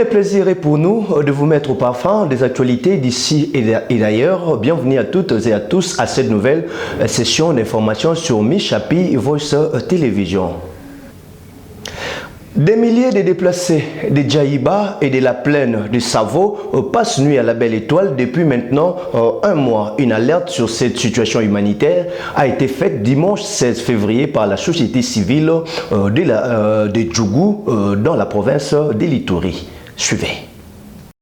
plaisir est pour nous de vous mettre au parfum des actualités d'ici et d'ailleurs. Bienvenue à toutes et à tous à cette nouvelle session d'information sur Michapi Voice Télévision. Des milliers de déplacés de Djaïba et de la plaine du Savo passent nuit à la Belle Étoile depuis maintenant un mois. Une alerte sur cette situation humanitaire a été faite dimanche 16 février par la société civile de Djougou dans la province de l'Ituri. Suivez.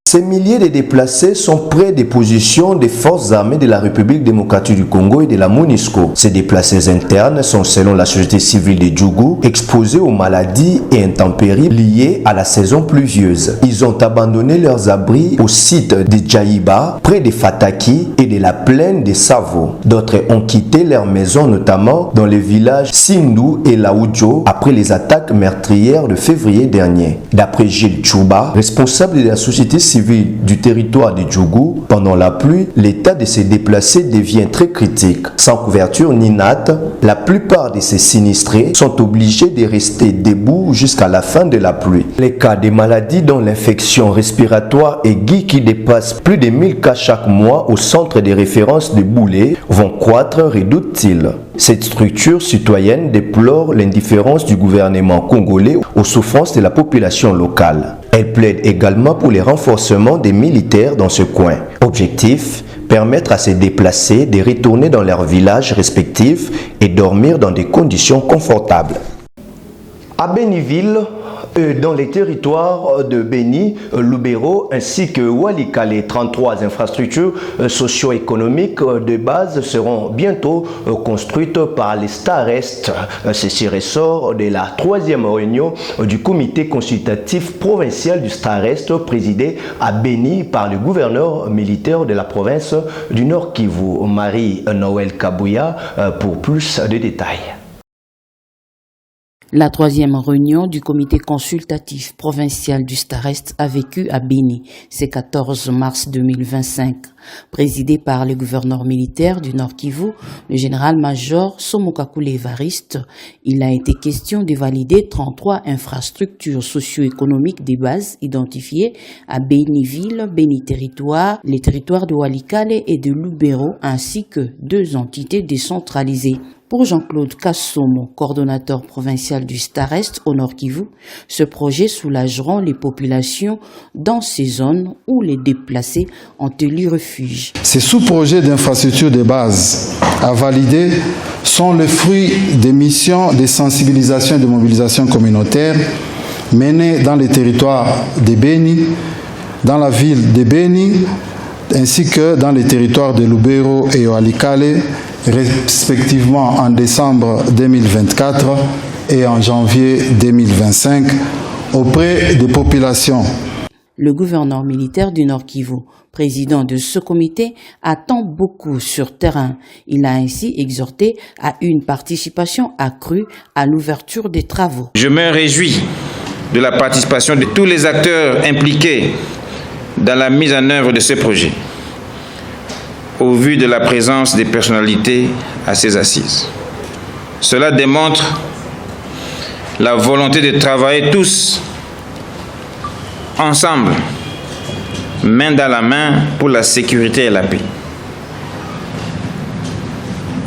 Ces milliers de déplacés sont près des positions des forces armées de la République démocratique du Congo et de la MONUSCO. Ces déplacés internes sont, selon la société civile de Djougou, exposés aux maladies et intempéries liées à la saison pluvieuse. Ils ont abandonné leurs abris au site de Djaïba, près de Fataki et de la plaine des Savo. D'autres ont quitté leurs maisons, notamment dans les villages Sindou et Laoudjo, après les attaques meurtrières de février dernier. D'après Gilles Tchouba, responsable de la société civile du territoire de Djougou, pendant la pluie, l'état de ces déplacés devient très critique. Sans couverture ni natte, la plupart de ces sinistrés sont obligés de rester debout jusqu'à la fin de la pluie. Les cas de maladies dont l'infection respiratoire aiguë qui dépasse plus de 1000 cas chaque mois au centre de référence de Boulé vont croître, redoute-t-il. Cette structure citoyenne déplore l'indifférence du gouvernement congolais aux souffrances de la population locale. Elle plaide également pour les renforcements des militaires dans ce coin. Objectif, permettre à ces déplacés de retourner dans leurs villages respectifs et dormir dans des conditions confortables. À Béniville, dans les territoires de Béni, Lubero ainsi que Walikale, les 33 infrastructures socio-économiques de base seront bientôt construites par les Starest. Ceci ressort de la 3e réunion du comité consultatif provincial du Starest présidé à Béni par le gouverneur militaire de la province du Nord Kivu, Marie-Noël Kabouya, pour plus de détails. La 3e réunion du comité consultatif provincial du Starest a vécu à Béni, ce 14 mars 2025. Présidé par le gouverneur militaire du Nord Kivu, le général-major Somokakule Evariste, il a été question de valider 33 infrastructures socio-économiques de base identifiées à Béniville, Béni-Territoire, les territoires de Walikale et de Lubero, ainsi que 2 entités décentralisées. Pour Jean-Claude Kassomo, coordonnateur provincial du Starest au Nord Kivu, ce projet soulageront les populations dans ces zones où les déplacés ont élu refuge. Ces sous-projets d'infrastructures de base à valider sont le fruit des missions de sensibilisation et de mobilisation communautaire menées dans les territoires de Béni, dans la ville de Béni, ainsi que dans les territoires de Lubero et Walikale, respectivement en décembre 2024 et en janvier 2025, auprès des populations. Le gouverneur militaire du Nord Kivu, président de ce comité, attend beaucoup sur terrain. Il a ainsi exhorté à une participation accrue à l'ouverture des travaux. Je me réjouis de la participation de tous les acteurs impliqués dans la mise en œuvre de ce projet, au vu de la présence des personnalités à ces assises. Cela démontre la volonté de travailler tous ensemble, main dans la main, pour la sécurité et la paix.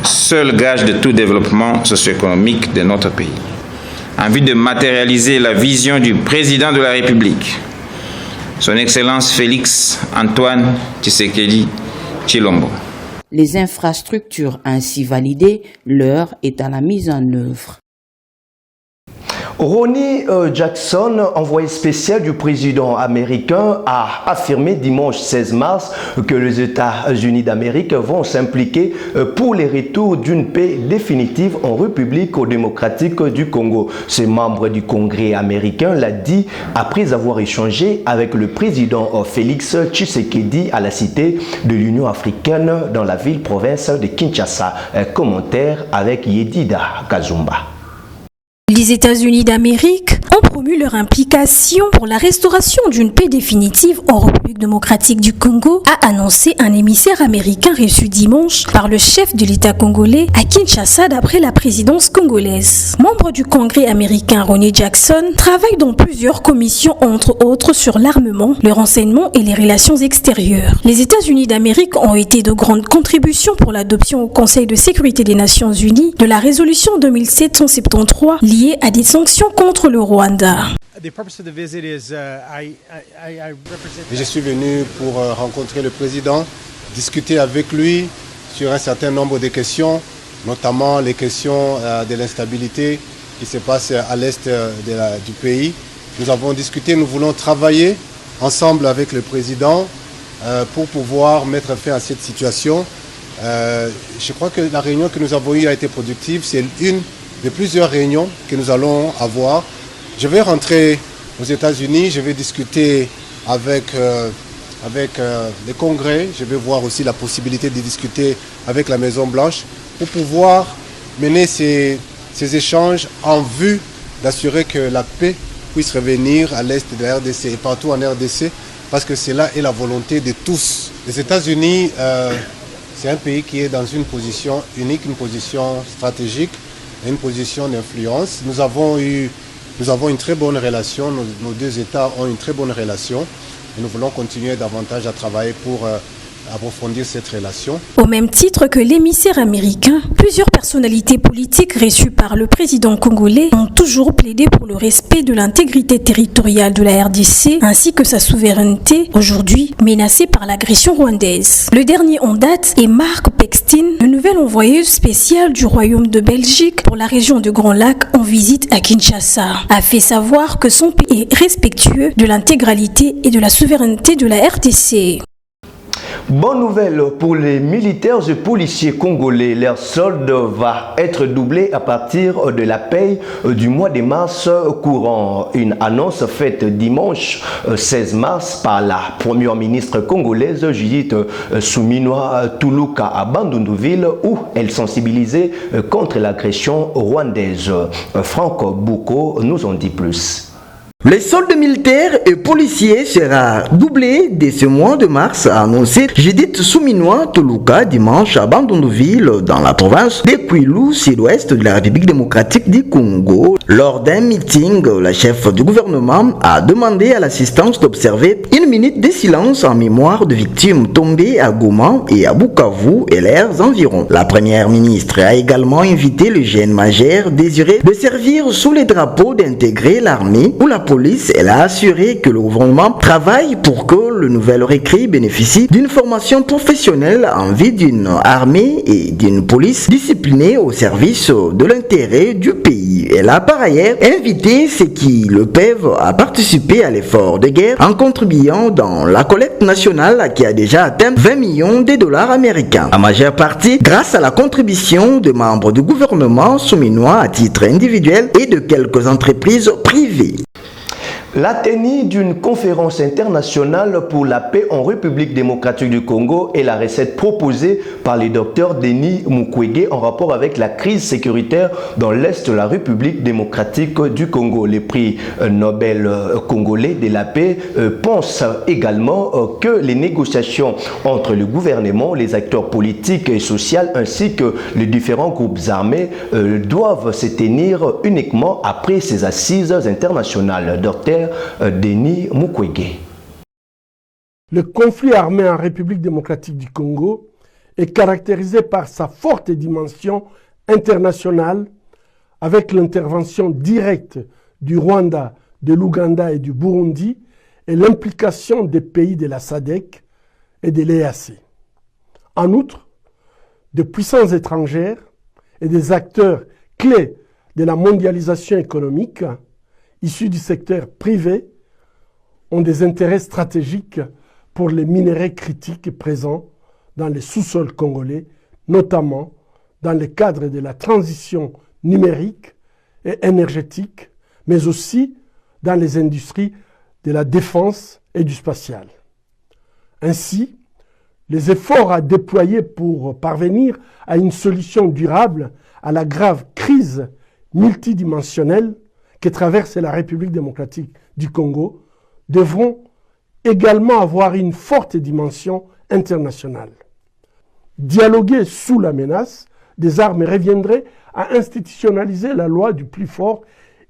Seul gage de tout développement socio-économique de notre pays. En vue de matérialiser la vision du président de la République, son Excellence Félix Antoine Tshisekedi Tshilombo. Les infrastructures ainsi validées, l'heure est à la mise en œuvre. Ronnie Jackson, envoyé spécial du président américain, a affirmé dimanche 16 mars que les États-Unis d'Amérique vont s'impliquer pour le retour d'une paix définitive en République démocratique du Congo. Ce membre du Congrès américain l'a dit après avoir échangé avec le président Félix Tshisekedi à la cité de l'Union africaine dans la ville-province de Kinshasa. Commentaire avec Yedida Kazumba. Les États-Unis d'Amérique ont promu leur implication pour la restauration d'une paix définitive en République démocratique du Congo, a annoncé un émissaire américain reçu dimanche par le chef de l'État congolais à Kinshasa d'après la présidence congolaise. Membre du Congrès américain Ronnie Jackson travaille dans plusieurs commissions, entre autres sur l'armement, le renseignement et les relations extérieures. Les États-Unis d'Amérique ont été de grandes contributions pour l'adoption au Conseil de sécurité des Nations Unies de la résolution 2773 liée à des sanctions contre le Rwanda. Je suis venu pour rencontrer le président, discuter avec lui sur un certain nombre de questions, notamment les questions de l'instabilité qui se passe à l'est du pays. Nous avons discuté, nous voulons travailler ensemble avec le président pour pouvoir mettre fin à cette situation. Je crois que la réunion que nous avons eue a été productive. C'est une de plusieurs réunions que nous allons avoir. Je vais rentrer aux États-Unis, je vais discuter avec le Congrès, je vais voir aussi la possibilité de discuter avec la Maison-Blanche pour pouvoir mener ces échanges en vue d'assurer que la paix puisse revenir à l'est de la RDC et partout en RDC, parce que cela est la volonté de tous. Les États-Unis, c'est un pays qui est dans une position unique, une position stratégique, une position d'influence. Nous avons une très bonne relation, nos deux États ont une très bonne relation et nous voulons continuer davantage à travailler pour approfondir cette relation. Au même titre que l'émissaire américain, plusieurs personnalités politiques reçues par le président congolais ont toujours plaidé pour le respect de l'intégrité territoriale de la RDC ainsi que sa souveraineté, aujourd'hui menacée par l'agression rwandaise. Le dernier en date est Mark Pextin, le nouvel envoyé spécial du Royaume de Belgique pour la région de Grand Lac en visite à Kinshasa, a fait savoir que son pays est respectueux de l'intégralité et de la souveraineté de la RDC. Bonne nouvelle pour les militaires et policiers congolais. Leur solde va être doublé à partir de la paye du mois de mars courant. Une annonce faite dimanche 16 mars par la première ministre congolaise Judith Suminwa Tuluka à Bandundu-Ville, où elle sensibilisait contre l'agression rwandaise. Franck Bouko nous en dit plus. Les soldes militaires et policiers sera doublé dès ce mois de mars, a annoncé Judith Suminwa Tuluka dimanche à Bandundu-Ville, dans la province de Kwilu, sud-ouest de la République démocratique du Congo. Lors d'un meeting, la chef du gouvernement a demandé à l'assistance d'observer une minute de silence en mémoire de victimes tombées à Goma et à Bukavu et leurs environs. La première ministre a également invité le jeune major désiré de servir sous les drapeaux d'intégrer l'armée ou la police. Elle a assuré que le gouvernement travaille pour que le nouvel recrue bénéficie d'une formation professionnelle en vue d'une armée et d'une police disciplinée au service de l'intérêt du pays. Elle a par ailleurs invité ceux qui le peuvent à participer à l'effort de guerre en contribuant dans la collecte nationale qui a déjà atteint 20 millions de dollars américains. En majeure partie grâce à la contribution de membres du gouvernement souminois à titre individuel et de quelques entreprises privées. La tenue d'une conférence internationale pour la paix en République démocratique du Congo est la recette proposée par le docteur Denis Mukwege en rapport avec la crise sécuritaire dans l'Est de la République démocratique du Congo. Le prix Nobel congolais de la paix pense également que les négociations entre le gouvernement, les acteurs politiques et sociaux ainsi que les différents groupes armés doivent se tenir uniquement après ces assises internationales. Docteur Denis Mukwege. Le conflit armé en République démocratique du Congo est caractérisé par sa forte dimension internationale avec l'intervention directe du Rwanda, de l'Ouganda et du Burundi et l'implication des pays de la SADC et de l'EAC. En outre, de puissances étrangères et des acteurs clés de la mondialisation économique issus du secteur privé ont des intérêts stratégiques pour les minerais critiques présents dans les sous-sols congolais, notamment dans le cadre de la transition numérique et énergétique, mais aussi dans les industries de la défense et du spatial. Ainsi, les efforts à déployer pour parvenir à une solution durable à la grave crise multidimensionnelle que traverse la République démocratique du Congo devront également avoir une forte dimension internationale. Dialoguer sous la menace des armes reviendrait à institutionnaliser la loi du plus fort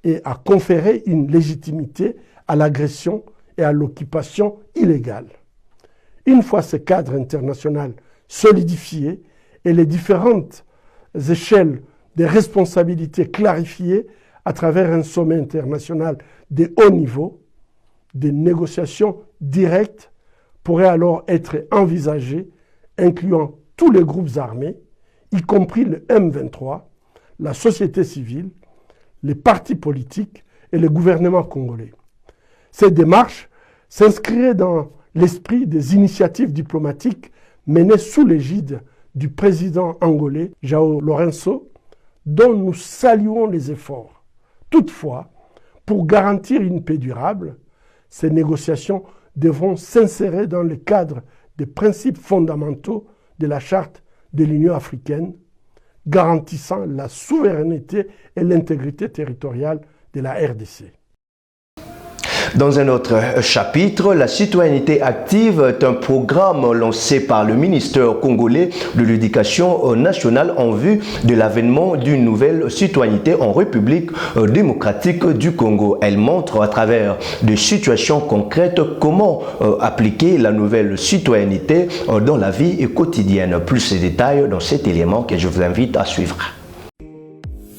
et à conférer une légitimité à l'agression et à l'occupation illégale. Une fois ce cadre international solidifié et les différentes échelles des responsabilités clarifiées à travers un sommet international de haut niveau, des négociations directes pourraient alors être envisagées, incluant tous les groupes armés, y compris le M23, la société civile, les partis politiques et le gouvernement congolais. Cette démarche s'inscrirait dans l'esprit des initiatives diplomatiques menées sous l'égide du président angolais João Lourenço, dont nous saluons les efforts. Toutefois, pour garantir une paix durable, ces négociations devront s'insérer dans le cadre des principes fondamentaux de la Charte de l'Union africaine, garantissant la souveraineté et l'intégrité territoriale de la RDC. Dans un autre chapitre, la citoyenneté active est un programme lancé par le ministère congolais de l'Éducation nationale en vue de l'avènement d'une nouvelle citoyenneté en République démocratique du Congo. Elle montre à travers des situations concrètes comment appliquer la nouvelle citoyenneté dans la vie quotidienne. Plus de détails dans cet élément que je vous invite à suivre.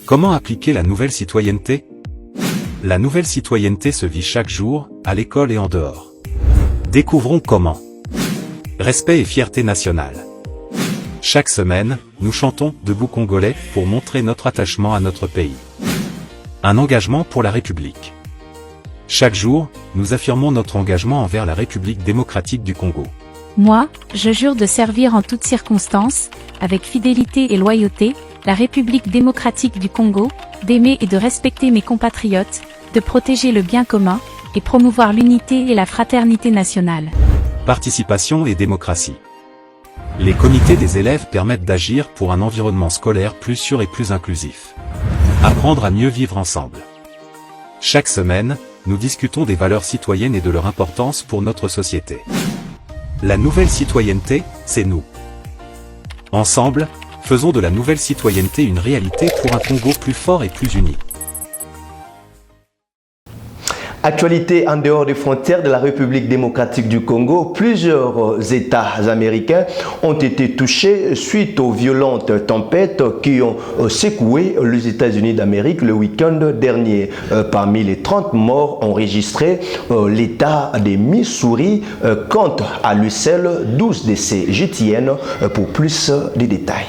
Comment appliquer la nouvelle citoyenneté ? La nouvelle citoyenneté se vit chaque jour, à l'école et en dehors. Découvrons comment. Respect et fierté nationale. Chaque semaine, nous chantons « Debout Congolais » pour montrer notre attachement à notre pays. Un engagement pour la République. Chaque jour, nous affirmons notre engagement envers la République démocratique du Congo. Moi, je jure de servir en toutes circonstances, avec fidélité et loyauté, la République démocratique du Congo, d'aimer et de respecter mes compatriotes, de protéger le bien commun, et promouvoir l'unité et la fraternité nationale. Participation et démocratie. Les comités des élèves permettent d'agir pour un environnement scolaire plus sûr et plus inclusif. Apprendre à mieux vivre ensemble. Chaque semaine, nous discutons des valeurs citoyennes et de leur importance pour notre société. La nouvelle citoyenneté, c'est nous. Ensemble, faisons de la nouvelle citoyenneté une réalité pour un Congo plus fort et plus uni. Actualité en dehors des frontières de la République démocratique du Congo, plusieurs États américains ont été touchés suite aux violentes tempêtes qui ont secoué les États-Unis d'Amérique le week-end dernier. Parmi les 30 morts enregistrés, l'État des Missouri compte à lui seul 12 décès. JTN pour plus de détails.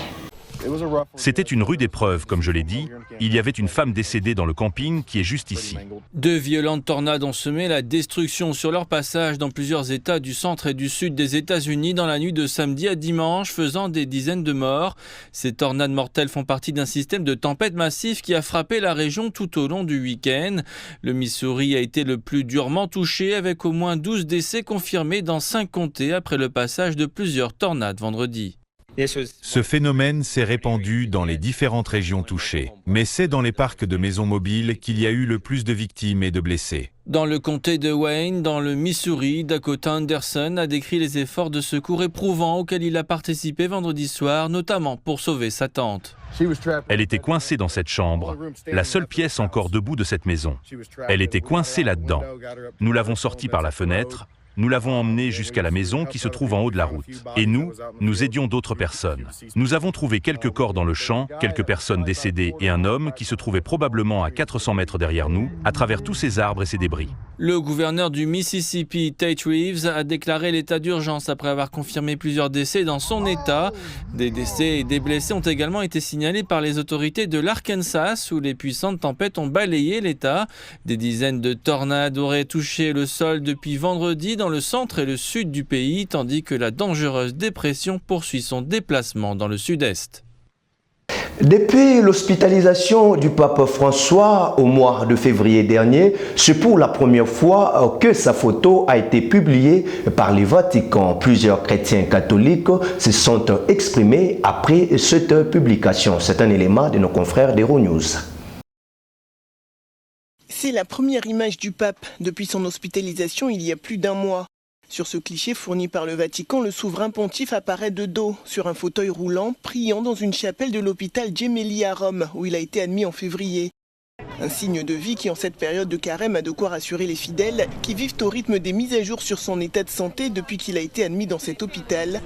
C'était une rude épreuve, comme je l'ai dit. Il y avait une femme décédée dans le camping qui est juste ici. De violentes tornades ont semé la destruction sur leur passage dans plusieurs États du centre et du sud des États-Unis dans la nuit de samedi à dimanche, faisant des dizaines de morts. Ces tornades mortelles font partie d'un système de tempêtes massives qui a frappé la région tout au long du week-end. Le Missouri a été le plus durement touché, avec au moins 12 décès confirmés dans 5 comtés après le passage de plusieurs tornades vendredi. Ce phénomène s'est répandu dans les différentes régions touchées, mais c'est dans les parcs de maisons mobiles qu'il y a eu le plus de victimes et de blessés. Dans le comté de Wayne, dans le Missouri, Dakota Anderson a décrit les efforts de secours éprouvants auxquels il a participé vendredi soir, notamment pour sauver sa tante. Elle était coincée dans cette chambre, la seule pièce encore debout de cette maison. Elle était coincée là-dedans. Nous l'avons sortie par la fenêtre. Nous l'avons emmenée jusqu'à la maison qui se trouve en haut de la route. Et nous aidions d'autres personnes. Nous avons trouvé quelques corps dans le champ, quelques personnes décédées et un homme qui se trouvait probablement à 400 mètres derrière nous, à travers tous ces arbres et ces débris. Le gouverneur du Mississippi, Tate Reeves, a déclaré l'état d'urgence après avoir confirmé plusieurs décès dans son État. Des décès et des blessés ont également été signalés par les autorités de l'Arkansas, où les puissantes tempêtes ont balayé l'État. Des dizaines de tornades auraient touché le sol depuis vendredi dans le centre et le sud du pays, tandis que la dangereuse dépression poursuit son déplacement dans le sud-est. Depuis l'hospitalisation du pape François au mois de février dernier, c'est pour la première fois que sa photo a été publiée par le Vatican. Plusieurs chrétiens catholiques se sont exprimés après cette publication. C'est un élément de nos confrères d'Euronews. C'est la première image du pape depuis son hospitalisation il y a plus d'un mois. Sur ce cliché fourni par le Vatican, le souverain pontife apparaît de dos, sur un fauteuil roulant, priant dans une chapelle de l'hôpital Gemelli à Rome, où il a été admis en février. Un signe de vie qui, en cette période de carême, a de quoi rassurer les fidèles qui vivent au rythme des mises à jour sur son état de santé depuis qu'il a été admis dans cet hôpital.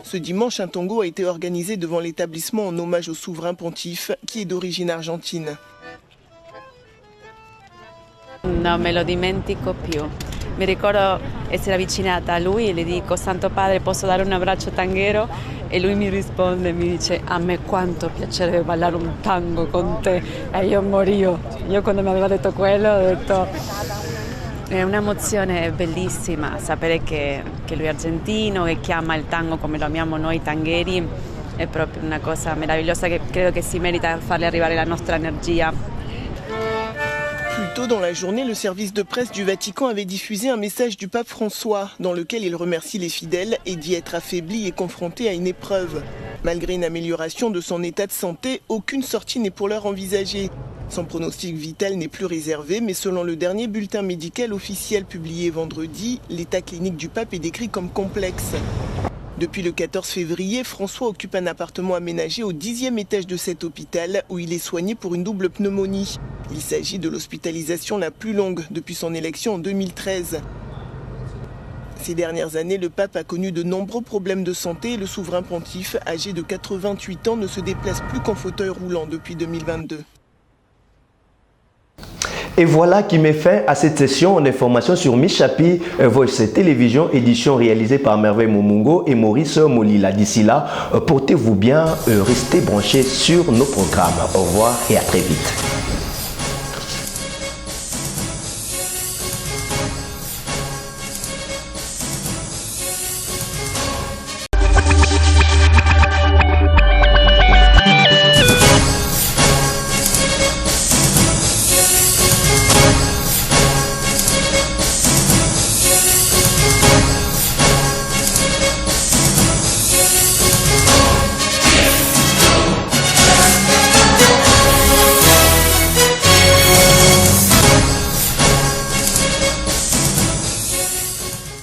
Ce dimanche, un tango a été organisé devant l'établissement en hommage au souverain pontife, qui est d'origine argentine. Non me lo dimentico più. Mi ricordo essere avvicinata a lui e le dico: Santo Padre, posso dare un abbraccio tanghero? E lui mi risponde, mi dice: a me quanto piacerebbe ballare un tango con te. E io morivo. Io quando mi aveva detto quello ho detto: è un'emozione bellissima sapere che lui è argentino e che ama il tango come lo amiamo noi tangheri. È proprio una cosa meravigliosa che credo che si merita farle arrivare la nostra energia. Plus tôt dans la journée, le service de presse du Vatican avait diffusé un message du pape François dans lequel il remercie les fidèles et dit être affaibli et confronté à une épreuve. Malgré une amélioration de son état de santé, aucune sortie n'est pour l'heure envisagée. Son pronostic vital n'est plus réservé, mais selon le dernier bulletin médical officiel publié vendredi, l'état clinique du pape est décrit comme complexe. Depuis le 14 février, François occupe un appartement aménagé au 10e étage de cet hôpital où il est soigné pour une double pneumonie. Il s'agit de l'hospitalisation la plus longue depuis son élection en 2013. Ces dernières années, le pape a connu de nombreux problèmes de santé et le souverain pontife, âgé de 88 ans, ne se déplace plus qu'en fauteuil roulant depuis 2022. Et voilà qui met fin à cette session d'information sur Michapi Voice Télévision, édition réalisée par Merveille Momungo et Maurice Molila. D'ici là, portez-vous bien, restez branchés sur nos programmes. Au revoir et à très vite.